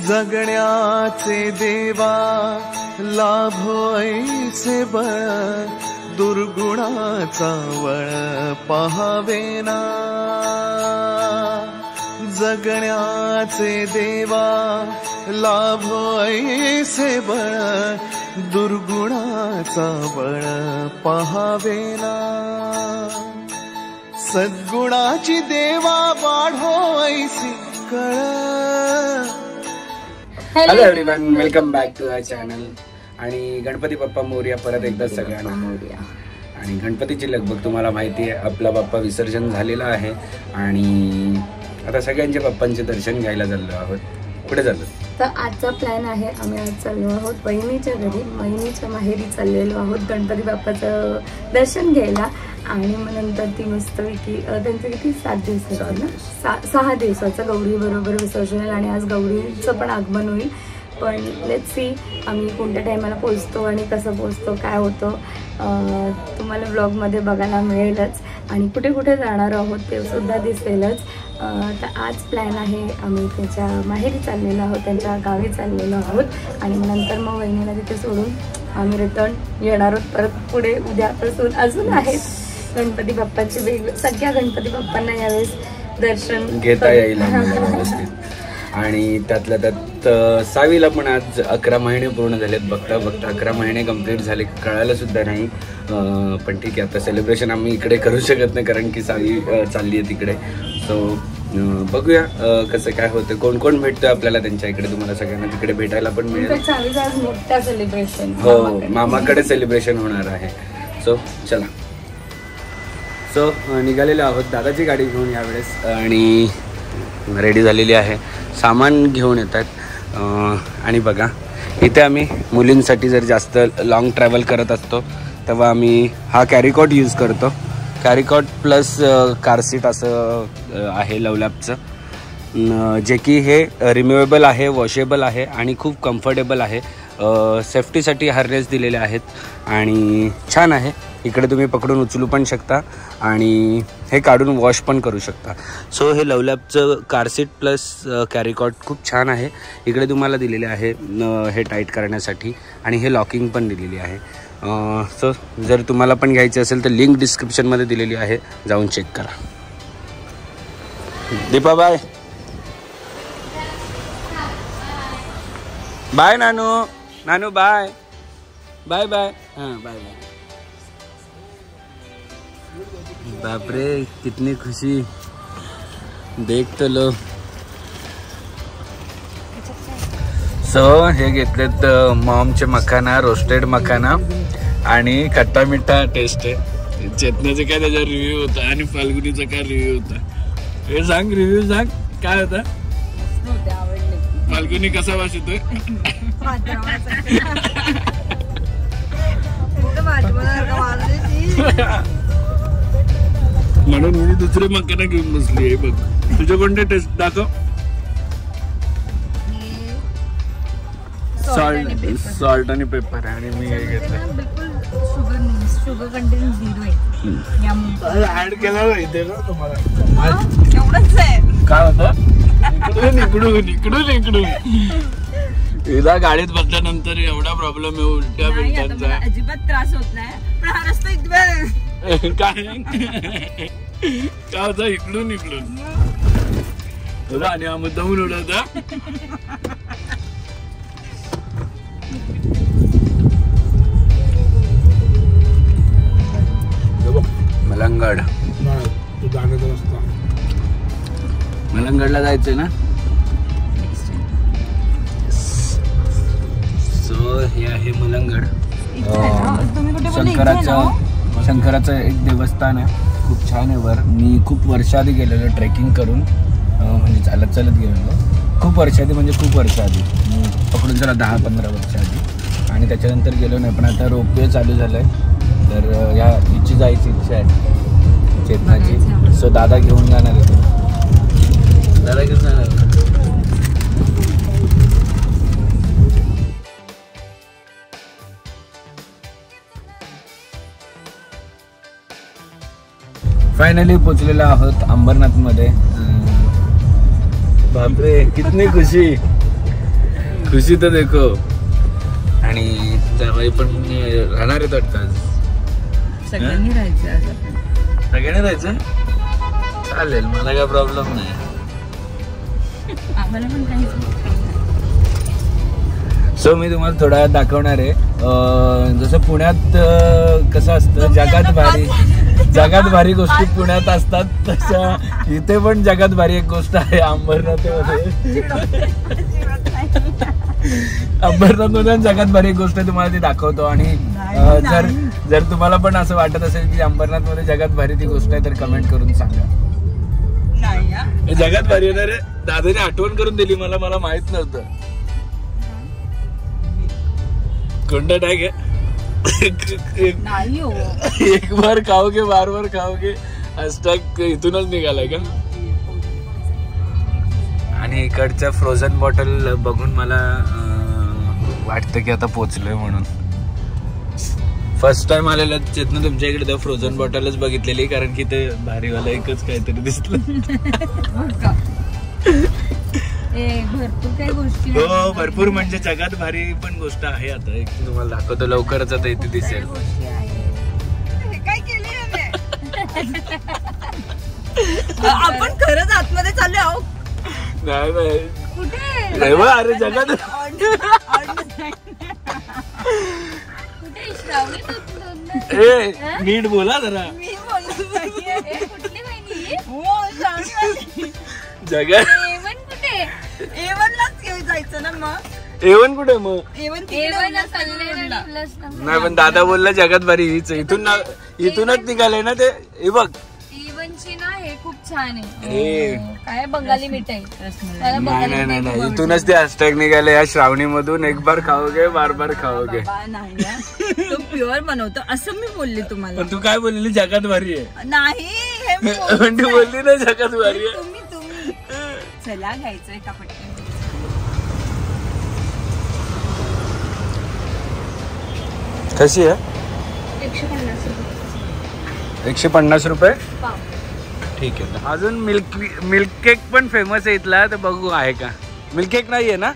जगण्याचे देवा लाभो ऐसे बळ, दुर्गुणाचा वळ पहावेना. जगण्याचे देवा लाभो ऐसे बळ, दुर्गुणाचा बळ पहावेना. सद्गुणाची देवा वाढो ऐसी कळ. Hello everyone, welcome back to our channel. आणि गणपती बाप्पा मोरया परत एकदा सगळ्यांना मोरया. आणि गणपतीची लगबग तुम्हाला माहिती आहे, आपला बाप्पा विसर्जन झालेला आहे आणि आता सगळ्यांच्या बाप्पांचे दर्शन घ्यायला चाललो आहोत. पुढे चाललो तर आजचा प्लॅन आहे, आम्ही आज चाललो आहोत बहिणीच्या घरी, बहिणीच्या माहेरी चाललेलो आहोत गणपती बाप्पाचं दर्शन घ्यायला. आणि मग नंतर ती मस्तपैकी त्यांचं किती 7 दिवसाचं ना 6 दिवसाचं गौरी बरोबर विसर्जन. आणि आज गौरीचं पण आगमन होईल. पण लेट्स सी आम्ही कोणत्या टायमाला पोहोचतो आणि कसं पोहोचतो, काय होतं तुम्हाला ब्लॉगमध्ये बघायला मिळेलच. आणि कुठे कुठे जाणार आहोत ते सुद्धा दिसेलच. तर आज प्लॅन आहे, आम्ही त्याच्या माहेरी चाललेलो आहोत, त्यांच्या गावी चाललेलो आहोत. आणि नंतर मग वहिनीला तिथे सोडून आम्ही रिटर्न येणार आहोत परत पुढे. उद्यापासून अजून आहेत गणपती बाप्पांचे वेगळे, सगळ्या गणपती बाप्पांना यावेळेस दर्शन घेता येईल व्यवस्थित. आणि त्यातल्या त्यात सावीला पण आज 11 महिने पूर्ण झालेत. बघता बघता 11 महिने कंप्लीट झाले, कळायला सुद्धा नाही. पण ठीक आहे, आता सेलिब्रेशन आम्ही इकडे करू शकत नाही कारण की सावी चालली आहे तिकडे. सो बघूया कसं काय होतं, कोण कोण भेटतं आपल्याला त्यांच्या इकडे. तुम्हाला सगळ्यांना तिकडे भेटायला पण मिळेल. मोठा सेलिब्रेशन, हो, मामाकडे सेलिब्रेशन होणार आहे. सो चला, सो निघालेलो आहोत दादाची गाडी घेऊन यावेळेस. आणि रेडी झालेली आहे, सामान घेऊन येत आहेत. आणि बघा इथे आम्ही मुलींसाठी जर जास्त लॉंग ट्रॅव्हल करत असतो तेव्हा आम्ही हा कॅरीकॉट यूज करतो. कॅरीकॉट प्लस कार सीट असं आहे लवलॅबचं, जे की हे रिम्युवेबल आहे, वॉशेबल आहे आणि खूप कम्फर्टेबल आहे. सेफ्टीसाठी हार्नेस दिलेले आहेत आणि छान आहे. इकडे तुम्ही पकडून उचलू पण शकता आणि हे काढून वॉश पण करू शकता. सो हे लवलॅबचं कार सीट प्लस कॅरीकॉट खूप छान आहे. इकडे तुम्हाला दिलेले आहे हे टाईट करण्यासाठी आणि हे लॉकिंग पण दिलेली आहे. सो जर तुम्हाला पण घ्यायचे असेल तर लिंक डिस्क्रिप्शनमध्ये दिलेली आहे, जाऊन चेक करा. Deepa bye bye. नानू नानू बाय बाय बाय. हां बाय बाय. बापरे कितनी खुशी, देख तो लो. सो हे घेतलेत मॉमचे मखाना, रोस्टेड मखाना आणि खट्टा मिठा टेस्ट आहे. चेतनाचा काय त्याचा रिव्ह्यू होता आणि फाल्गुनीचा काय रिव्ह्यू होता हे सांग. रिव्ह्यू सांग काय होता. फाल्गुनी कसा वास येतोय. म्हणून मी दुसरे मखाना घेऊन बसली आहे. बघ तुझे कोणते टेस्ट दाखव. सॉल्ट आणि पेपर. आणि मी हे घेतलं शुगर कंटेंट 0 आहे. ऍड केला इथे ना तुम्हाला एवढंच आहे. काय होतं इकडून इकडून इकडून इकडून. हिला गाडीत बसल्यानंतर एवढा प्रॉब्लेम आहे उलट्या बिलट्यांचा. अजिबात त्रास होत नाही, पण हा रस्ता एकदम काय होतं इकडून इकडून तुला. आणि हा मुद्दामून उडवता. मलंगड, मलंगडला जायचंय ना. सो हे आहे मलंगड. शंकराचं एक देवस्थान आहे, खूप छान आहे. वर मी खूप वर्षाआधी गेलेलो ट्रेकिंग करून, म्हणजे चालत चालत गेलेलो. खूप वर्षाआधी म्हणजे खूप वर्षाआधी, पकडून चला 10-15 वर्षाआधी. आणि त्याच्यानंतर गेलो नाही. पण आता रोपवे चालू झालं आहे तर या इच्छी जायची इच्छा आहे चेतनाची. सो दादा घेऊन जाणार आहे. दादा घेऊन जाणार. फायनली पोचलेलो आहोत अंबरनाथ मध्ये. बापरे कितनी खुशी. खुशी तर देखो. आणि जावई पण राहणार आहेत वाटतं. सगळ्यांनी राहायचं. सगळ्यांनी राहायचं चालेल, मला काय प्रॉब्लेम नाही. आम्हाला पण काहीच. सो मी तुम्हाला थोडा वेळ दाखवणार आहे. जसं पुण्यात कसं असतं, जगात भारी गोष्टी पुण्यात असतात, तशा इथे पण जगात भारी एक गोष्ट आहे अंबरनाथमध्ये. अंबरनाथमध्ये जगात भारी एक गोष्ट तुम्हाला ती दाखवतो. आणि जर तुम्हाला पण असं वाटत असेल की अंबरनाथमध्ये जगात भारी ती गोष्ट आहे तर कमेंट करून सांगा. जगात भारी आहे रे, दादाने आठवण करून दिली मला माहित नव्हतं. कोणता टाक आहे? एक बार खाओगे बार बार खाओगे हॅशटॅग इथूनच निघालाय का? आणि इकडच्या फ्रोझन बॉटल बघून मला वाटतं की आता पोचलोय म्हणून. फर्स्ट टाइम आलेला चेतना तुमच्या इकडे तर फ्रोझन बॉटलच बघितलेली, कारण की ते भारीवाला एकच काहीतरी दिसलं. भरपूर काही गोष्टी. हो भरपूर, म्हणजे जगात भारी पण गोष्ट आहे. आता एक तुम्हाला दाखवतो लवकरच, आता इथे दिसेल. काय केली आपण खरंच आतमध्ये चाललो आहोत. नाही कुठे अरे जगात नीट बोला जरा. जगात जायचं ना मग. एवन कुठे मग? नाही नाही पण दादा बोलला जगात भारी हीच. इथूनच निघाले ना ते. हे बघ इवनची ना हे खूप छान आहे. काय बंगाली मिठाई. नाही इथूनच ते हॅशटॅग निघाले या श्रावणी मधून. एक बार खाओगे बार बार खाओगे. तो प्युअर बनवतो असं मी बोलली तुम्हाला. पण तू काय बोलली जगात भारी आहे? नाही पण तू बोलली ना जगात भारी आहे. तुम्ही चला घ्यायचंय का पटकन. कशी आहे? 150 रुपये. ठीक आहे. अजून मिल्क केक पण फेमस आहे इथला, तर बघू आहे का. मिल्क केक नाही आहे ना?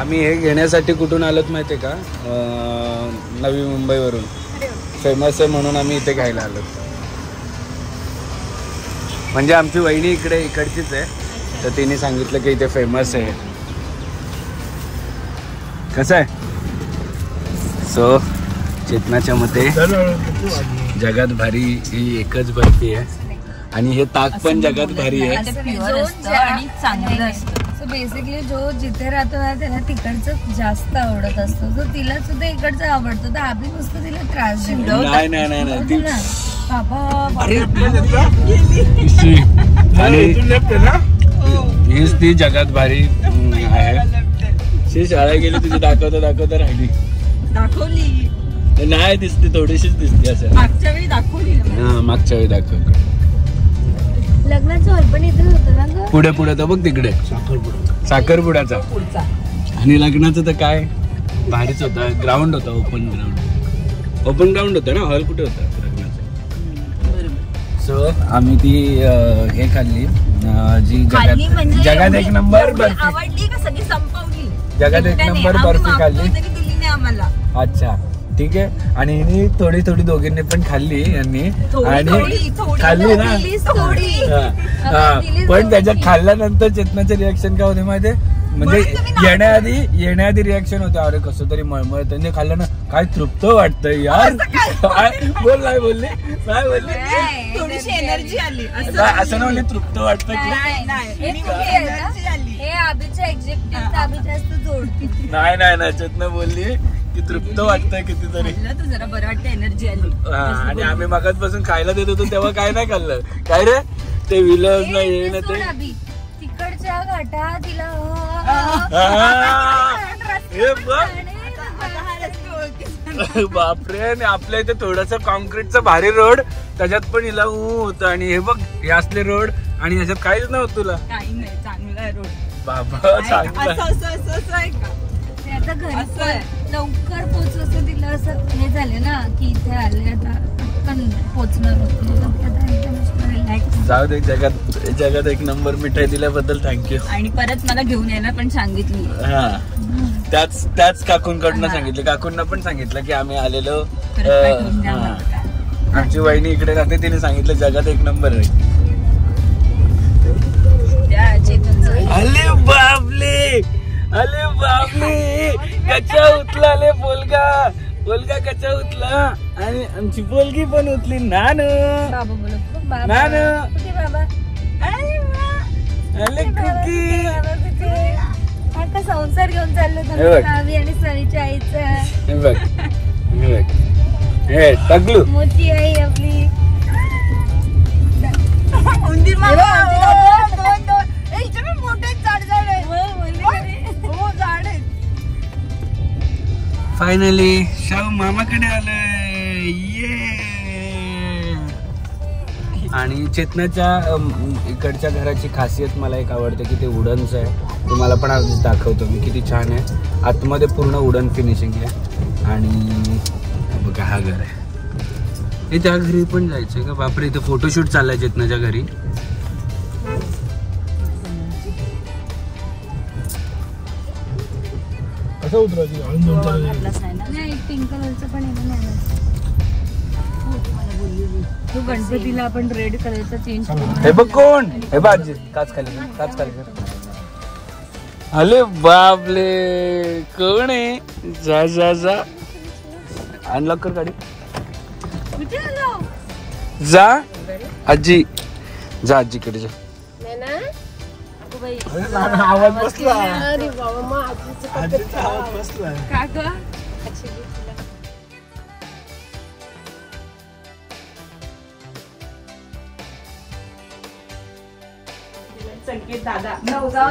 आम्ही हे घेण्यासाठी कुठून आलोत माहितीये का? नवी मुंबईवरून. फेमस आहे म्हणून आम्ही इथे घ्यायला आलो. म्हणजे आमची वहिनी इकडचीच आहे, तर तिने सांगितलं की इथे फेमस आहे. कसं आहे? सो चेतनाच्या मते जगात भारी ही एकच बर्फी आहे, आणि हे ताक पण जगात भारी आहे. आणि चांगलं असतं. सो बेसिकली जो जिथे राहतो ना त्याला तिकडचं जास्त आवडत असतं. सो तिला सुद्धा इकडचं आवडतं, तर आम्ही नुसतं तिला त्रास देतो. नाही हीच ती जगात भारी आहे. शाळा गेली तुझी दाखवता राहिली. दाखवली नाही दिसते, थोडीशीच दिसते असं. मागच्या वेळी दाखवली. हा मागच्या वेळी दाखवली. लग्नाचं हॉल पण इथेच होतं ना. पुढे तर बघ तिकडे साखरपुड्याचा. आणि लग्नाचं तर काय भारीच होता. ग्राउंड होता, ओपन ग्राउंड होता ना. हॉल कुठे होता लग्नाचा? सो आम्ही ती हे खाल्ली जी जगात एक नंबर बर्फी आवडली का सगळी संपवली. जगात एक नंबर बर्फी खाल्ली. दिली नाही आम्हाला. अच्छा ठीक आहे. आणि हिने थोडी दोघींनी पण खाल्ली यांनी. आणि खाल्ली ना. पण त्याच्या खाल्ल्यानंतर चेतनाचे रिएक्शन काय होते माहितीये? म्हणजे येण्याआधी रिएक्शन होते, अरे कसं तरी मळमळ. त्यांनी खाल्लं ना, काय तृप्त वाटतंय यार. नाही बोलली थोडीशी एनर्जी आली असं ना, म्हणजे तृप्त वाटतं की नाही चेतना बोलली की तृप्त वाटतंय कितीतरी. जरा बरं वाटतं, एनर्जी आली. आणि आम्ही मगाचपासून खायला देत होतो तेव्हा काय नाही खाल्लं. काय रे ते विलज नाही ये ना ते तिकडच्या घाटा तिला. बापरे. आणि आपल्या इथे थोडस कॉन्क्रीटचा भारी रोड, त्याच्यात पण हिला होतं. आणि हे बघ हे असले रोड, आणि ह्याच्यात काहीच नव्हतं तुला. काही नाही, चांगला आहे रोड बाबा, चांगला. आता घरी लवकर पोहोचलं असं तिला असं हे झालं ना की इथे आले, आता पण पोचणार होते. जाऊ दे, जगात एक नंबर मिठाई दिल्याबद्दल थँक्यू. आणि परत मला घेऊन यायला पण सांगितली. हा, त्याच काकूंकडनं सांगितलं. काकूंना पण सांगितलं की आम्ही आलेलो. आमची वहिनी इकडे राहते, तिने सांगितलं जगात एक नंबर आहे. अले बापले, कच्चा उतला ले बोलगा कच्चा उतला. आणि आमची बोलगी पण उतली. नान अले कुकी संसार घेऊन चाललो आणि सनीच्या आईचा. हे टगलू मोठी आई आपली. फायनली शाहू मामाकडे आलोय. ये. आणि चेतनाच्या इकडच्या घराची खासियत मला एक आवडते की ते वुडनचं आहे. तुम्हाला पण आज दाखवतो मी किती छान आहे. आतमध्ये पूर्ण वुडन फिनिशिंग आहे. आणि बघा हा घर आहे. हे त्या घरी पण जायचंय का? बापरे, इथे फोटोशूट चाललाय चेतनाच्या घरी. कसं उतरायची? पिंक कलरचं पण तो गणपतीला आपण रेड कलरचा चेंज. हे बघ कोण? हे बघ काच खाली. अरे बापले, कोण आहे? जा अनलॉक कर गाडी. जा आजी, जा आजीकडे जा. आवाज बसला. आजीचा आवाज बसला. संकेत दादा. नवगाव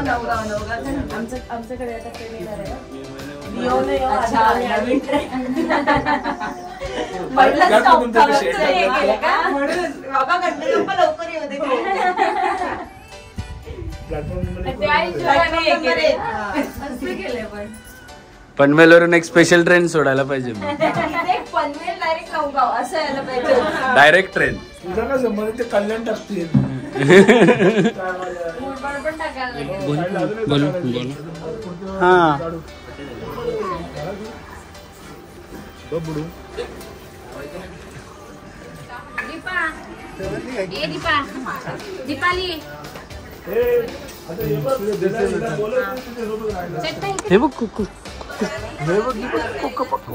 आमच्याकडे आता ट्रेन येणार आहे. पनवेलवरून एक स्पेशल ट्रेन सोडायला पाहिजे. पनवेल डायरेक्ट नवगाव असं यायला पाहिजे. Direct train. तुझं कसं मला ते कल्याण टाकतील. बोल. हा, दीपाली हे बघ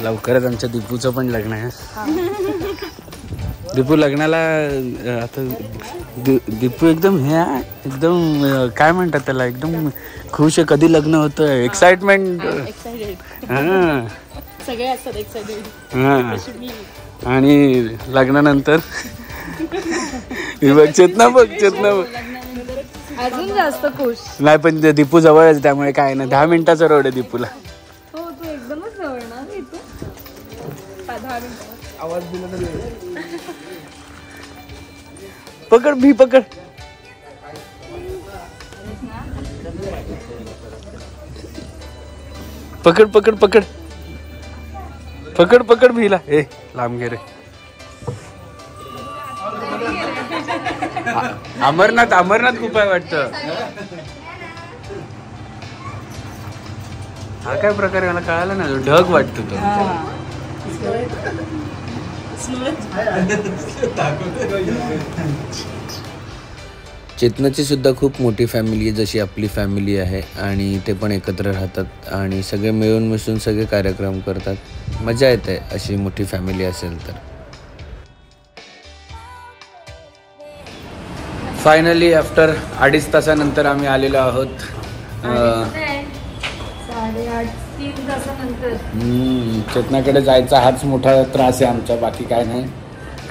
लवकरच आमच्या दीपूचं पण लग्न आहे. दीपू लग्नाला आता दीपू एकदम एकदम काय म्हणतात त्याला, एकदम खुश आहे. कधी लग्न होतं, एक्साइटमेंट. हा, सगळे असतात एक्साइटेड. हा, आणि लग्नानंतर चेतना बघ अजून जास्त खुश. नाही, पण दीपू जवळच, त्यामुळे काय नाही. 10 मिनिटाचा रोड आहे दीपूला. हो, तू एकदमच जवळ ना इथून. 10 मिनिट आवाज दिला तर पकड भी पकड. पकड पकड पकड पकड पकड भीला. ए लांब गे रे. अमरनाथ खूप आहे वाटतं. हा काय प्रकार मला कळाला ना. ढग वाटतो तो. चेतनाची सुद्धा खूप मोठी फॅमिली आहे, जशी आपली फॅमिली आहे. आणि ते पण एकत्र राहतात आणि सगळे मिळून मिसळून सगळे कार्यक्रम करतात. मजा येते अशी मोठी फॅमिली असेल तर. फायनली आफ्टर 2.5 तासानंतर आम्ही आलेलो आहोत. 3 तासानंतर. चेतनाकडे जायचा हाच मोठा त्रास आहे आमचा, बाकी काय नाही.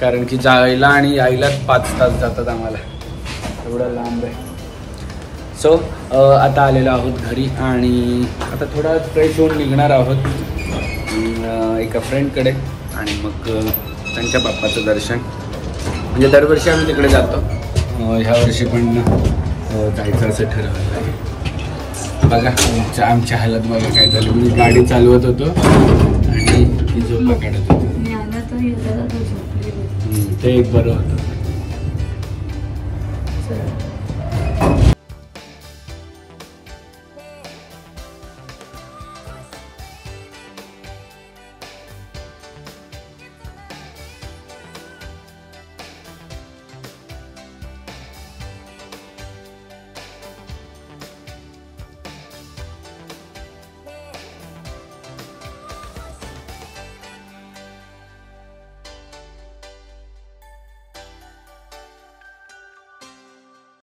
कारण की जायला आणि यायलाच 5 तास जातात आम्हाला, एवढं लांब आहे. सो आता आलेलो आहोत घरी आणि आता थोडा फ्रेश होऊन निघणार आहोत एका फ्रेंडकडे. आणि मग त्यांच्या बाप्पाचं दर्शन, म्हणजे दरवर्षी आम्ही तिकडे जातो, ह्या वर्षी पण जायचं असं ठरवलं आहे. बघा आमच्या हालत बघा काय झालं. मी गाडी चालवत होतो आणि ती झोपा काढत होती. ते एक बरं होतं. चला.